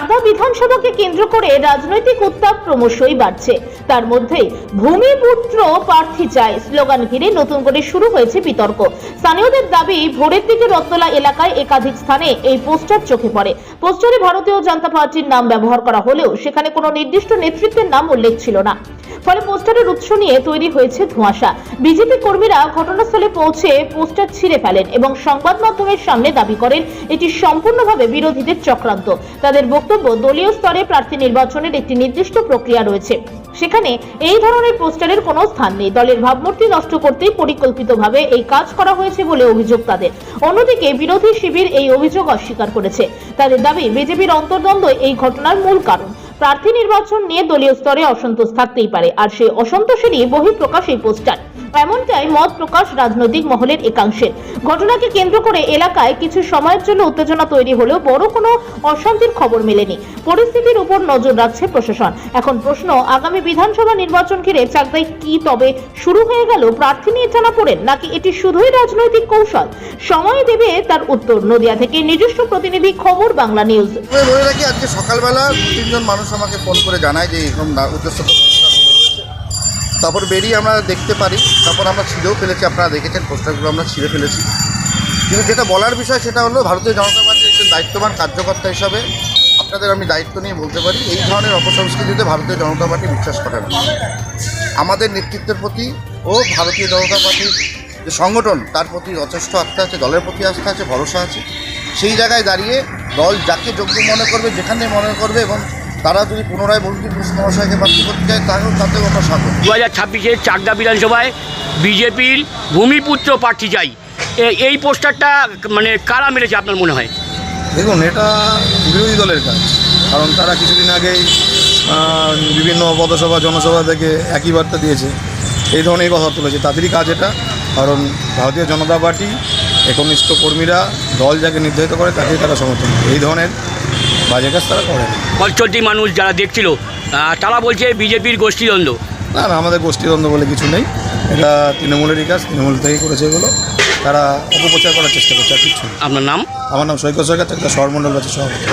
চাকদা বিধানসভাকে কেন্দ্র করে রাজনৈতিক উত্তাপ ক্রমশই বাড়ছে। তার মধ্যেই ভূমিপুত্র প্রার্থী চাই স্লোগান ঘিরে নতুন করে শুরু হয়েছে বিতর্ক। স্থানীয়দের দাবি, ভোরের দিকে রত্তলা এলাকায় একাধিক স্থানে এই পোস্টার চোখে পড়ে। পোস্টারে ভারতীয় জনতা পার্টির নাম ব্যবহার করা হলেও সেখানে কোনো নির্দিষ্ট নেতৃত্বের নাম উল্লেখ ছিল না। ফলে পোস্টারের উৎস নিয়ে তৈরি হয়েছে ধোঁয়াশা। বিজেপি কর্মীরা ঘটনাস্থলে পৌঁছে পোস্টার ছিঁড়ে ফেলেন এবং সংবাদ মাধ্যমের সামনে দাবি করেন এটি সম্পূর্ণভাবে বিরোধীদের চক্রান্ত। তাদের বক্তব্য, দলীয় স্তরে প্রার্থী নির্বাচনের একটি নির্দিষ্ট প্রক্রিয়া রয়েছে, সেখানে এই ধরনের পোস্টারের কোনো স্থান নেই। দলের ভাবমূর্তি নষ্ট করতেই পরিকল্পিতভাবে এই কাজ করা হয়েছে বলে অভিযোগ তাদের। অন্যদিকে বিরোধী শিবির এই অভিযোগ অস্বীকার করেছে। তাদের দাবি, বিজেপির অন্তর্দ্বন্দ্ব এই ঘটনার মূল কারণ। প্রার্থী নির্বাচন নিয়ে দলীয় স্তরে অসন্তোষ থাকতেই পারে, আর সেই অসন্তোষেরই বহিঃপ্রকাশ এই পোস্টার, এমনটাই মত প্রকাশ রাজনৈতিক মহলের একাংশের। ঘটনাকে কেন্দ্র করে এলাকায় কিছু সময়ের জন্য উত্তেজনা তৈরি হলেও বড় কোনো অশান্তির খবর মেলেনি। পরিস্থিতির উপর নজর রাখছে প্রশাসন। এখন প্রশ্ন, আগামী বিধানসভা নির্বাচন ঘিরে চাকদায় কি তবে শুরু হয়ে গেল প্রার্থী নিয়ে টানাপোড়েন, নাকি এটি শুধুই রাজনৈতিক কৌশল? সময় দেবে তার উত্তর। নদিয়া থেকে নিজস্ব প্রতিনিধি, খবর বাংলা নিউজ। আজকে সকালবেলা 2-3 জন মানুষ আমাকে ফোন করে জানায় যে এরকম উদ্দেশ্য, তারপর বেরিয়ে আমরা দেখতে পারি, তারপর আমরা ছিঁড়েও ফেলেছি। আপনারা দেখেছেন পোস্টারগুলো আমরা ছিঁড়ে ফেলেছি। কিন্তু যেটা বলার বিষয় সেটা হলো, ভারতীয় জনতা পার্টির একজন দায়িত্ববান কার্যকর্তা হিসাবে আপনাদের আমি দায়িত্ব নিয়ে বলতে পারি, এই ধরনের অপসংস্কৃতিতে ভারতীয় জনতা পার্টি বিশ্বাস করে না। আমাদের নেতৃত্বের প্রতি ও ভারতীয় জনতা পার্টির যে সংগঠন, তার প্রতি যথেষ্ট আস্থা আছে, দলের প্রতি আস্থা আছে, ভরসা আছে। সেই জায়গায় দাঁড়িয়ে দল যাকে যোগ্য মনে করবে, যেখানে মনে করবে, এবং তারা যদি পুনরায় বঙ্কিম ঘোষ মহাশয়কে প্রার্থী করতে চায়, তাতেও আমরা স্বাগত। 2026-এ চাকদা বিধানসভায় বিজেপির ভূমিপুত্র প্রার্থী চাই, এই পোস্টারটা মানে কারা মেরেছে আপনার মনে হয়? দেখুন, এটা বিরোধী দলের কাজ। কারণ তারা কিছুদিন আগেই বিভিন্ন পথসভা, জনসভা থেকে একই বার্তা দিয়েছে, এই ধরনের কথা তুলেছে। তাদেরই কাজ এটা। কারণ ভারতীয় জনতা পার্টি একনিষ্ঠ কর্মীরা দল যাকে নির্ধারিত করে তাকেই তারা সমর্থন করে। এই ধরনের বাজে কাজ তারা করে না। পঞ্চটি মানুষ যারা দেখছিল তারা বলছে বিজেপির গোষ্ঠীদ্বন্দ্ব। না, আমাদের গোষ্ঠীদ্বন্দ্ব বলে কিছু নেই। এটা তৃণমূলেরই কাজ, তৃণমূল থেকেই করেছে এগুলো। তারা অপপ্রচার করার চেষ্টা করছে, আর কিছু। আপনার নাম? আমার নাম সৈকত সরকার, একটা শহর মণ্ডল আছে সভাপতি।